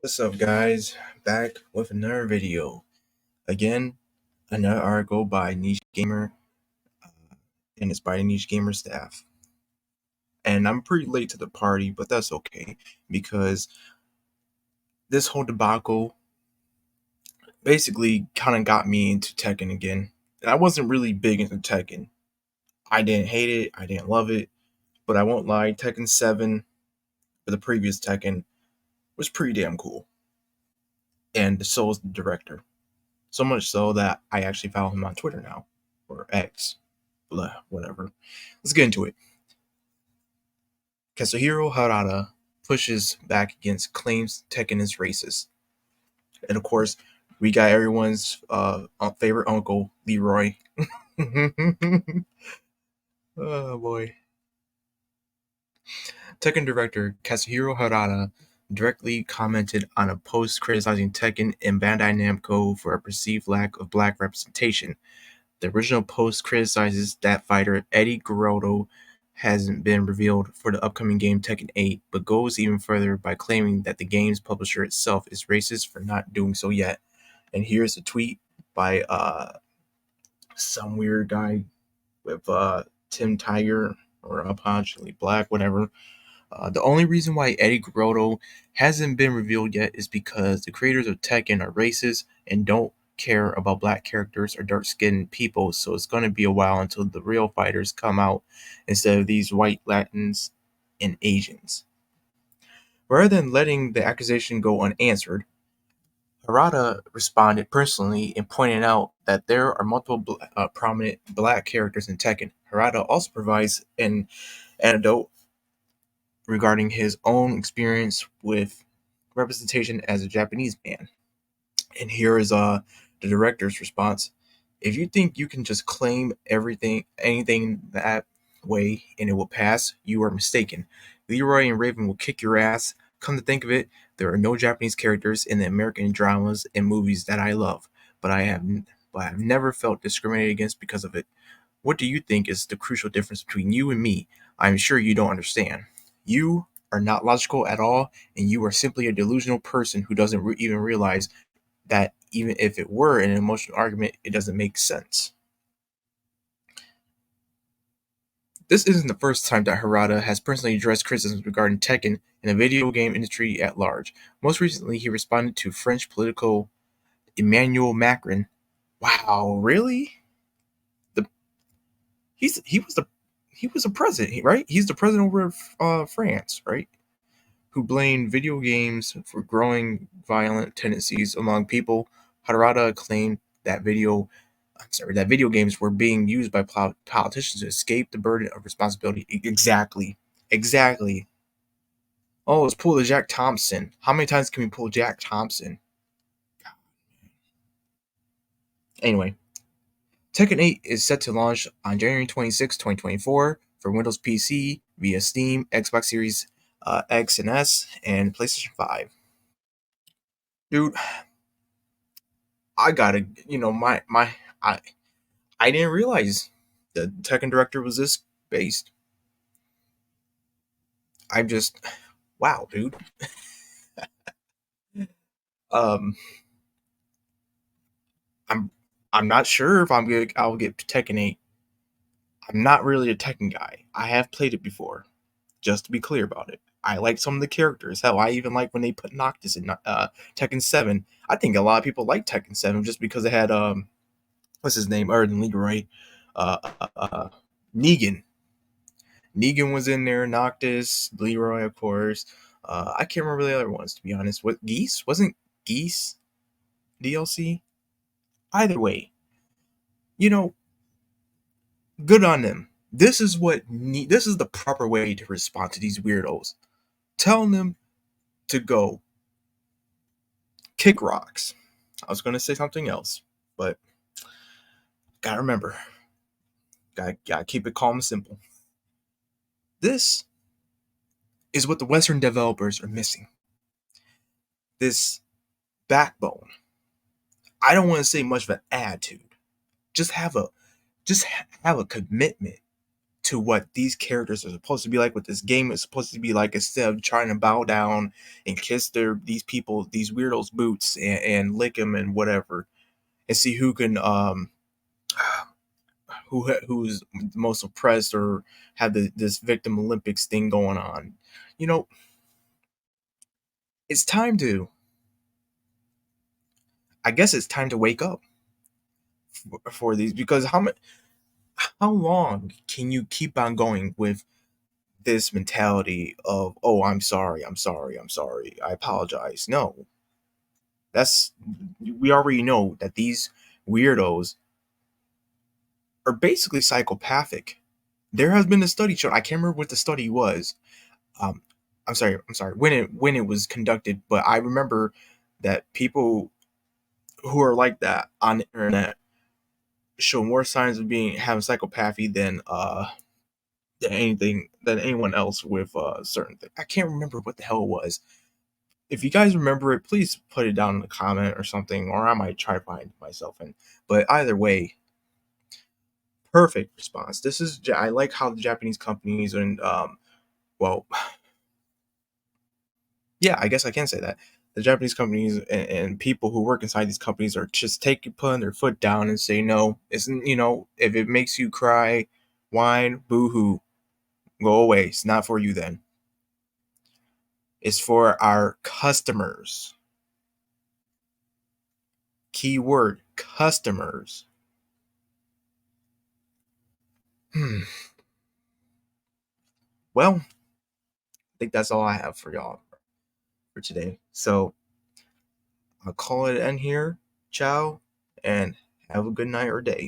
What's up, guys? Back with another video. Again, another article by Niche Gamer, and it's by the Niche Gamer staff. And I'm pretty late to the party, but that's okay because this whole debacle basically kind of got me into Tekken again. And I wasn't really big into Tekken. I didn't hate it, I didn't love it, but I won't lie, Tekken 7, for the previous Tekken, was pretty damn cool. And so is the director. So much so that I actually follow him on Twitter now, or X. Blah, whatever. Let's get into it. Katsuhiro Harada pushes back against claims Tekken is racist. And of course, we got everyone's favorite uncle, Leroy. Oh boy. Tekken director Katsuhiro Harada directly commented on a post criticizing Tekken and Bandai Namco for a perceived lack of black representation. The original post criticizes that fighter Eddie Guerrero hasn't been revealed for the upcoming game Tekken 8, but goes even further by claiming that the game's publisher itself is racist for not doing so yet. And here's a tweet by some weird guy with Tim Tiger or Apparently Black, whatever. The only reason why Eddie Guerrero hasn't been revealed yet is because the creators of Tekken are racist and don't care about black characters or dark-skinned people, so it's going to be a while until the real fighters come out instead of these white Latins and Asians. Rather than letting the accusation go unanswered, Harada responded personally and pointed out that there are multiple prominent black characters in Tekken. Harada also provides an anecdote regarding his own experience with representation as a Japanese man. And here is the director's response. If you think you can just claim anything that way and it will pass, you are mistaken. Leroy and Raven will kick your ass. Come to think of it, there are no Japanese characters in the American dramas and movies that I love, but I've never felt discriminated against because of it. What do you think is the crucial difference between you and me? I'm sure you don't understand. You are not logical at all, and you are simply a delusional person who doesn't even realize that even if it were an emotional argument, it doesn't make sense. This isn't the first time that Harada has personally addressed criticisms regarding Tekken and the video game industry at large. Most recently, he responded to French political Emmanuel Macron. Wow, really? The he's he was a president, right? He's the president over France, right? Who blamed video games for growing violent tendencies among people. Harada claimed that video games were being used by politicians to escape the burden of responsibility. Exactly. Exactly. Oh, let's pull the Jack Thompson. How many times can we pull Jack Thompson? Anyway, Tekken 8 is set to launch on January 26, 2024 for Windows PC via Steam, Xbox Series X and S, and PlayStation 5. Dude, I gotta, I, I didn't realize the Tekken director was this based. I'm just, wow, dude. Um, I'm I'm not sure if I'll get Tekken 8. I'm not really a Tekken guy. I have played it before, just to be clear about it. I like some of the characters. Hell, I even like when they put Noctis in Tekken 7. I think a lot of people like Tekken 7 just because it had what's his name, other than Leroy, uh, uh, uh, Negan. Negan was in there, Noctis, Leroy, of course. I can't remember the other ones, to be honest. What, Geese? Wasn't Geese DLC? Either way, you know, good on them. This is the proper way to respond to these weirdos. Telling them to go kick rocks. I was going to say something else, but gotta remember, gotta keep it calm and simple. This is what the Western developers are missing. This backbone. I don't want to say much of an attitude. Just have a just have a commitment to what these characters are supposed to be like, what this game is supposed to be like, instead of trying to bow down and kiss these people, these weirdos' boots, and lick them and whatever, and see who can who's most oppressed, or have this victim Olympics thing going on. You know, it's time to. I guess it's time to wake up for these, because how long can you keep on going with this mentality of, oh, I'm sorry, I'm sorry, I'm sorry, I apologize? No, that's, we already know that these weirdos are basically psychopathic. There has been a study shown. I can't remember what the study was. Um, I'm sorry when it was conducted, but I remember that people who are like that on the internet show more signs of being having psychopathy than anyone else with certain things. I can't remember what the hell it was. If you guys remember it, please put it down in the comment or something, or I might try to find myself in. But either way, perfect response. This is, I like how the Japanese companies and well, yeah, I guess I can say that the Japanese companies and people who work inside these companies are just putting their foot down and say no. Isn't, if it makes you cry, whine, boo hoo, go away. It's not for you then. It's for our customers. Keyword customers. Well, I think that's all I have for y'all for today. So I'll call it an end here. Ciao, and have a good night or day.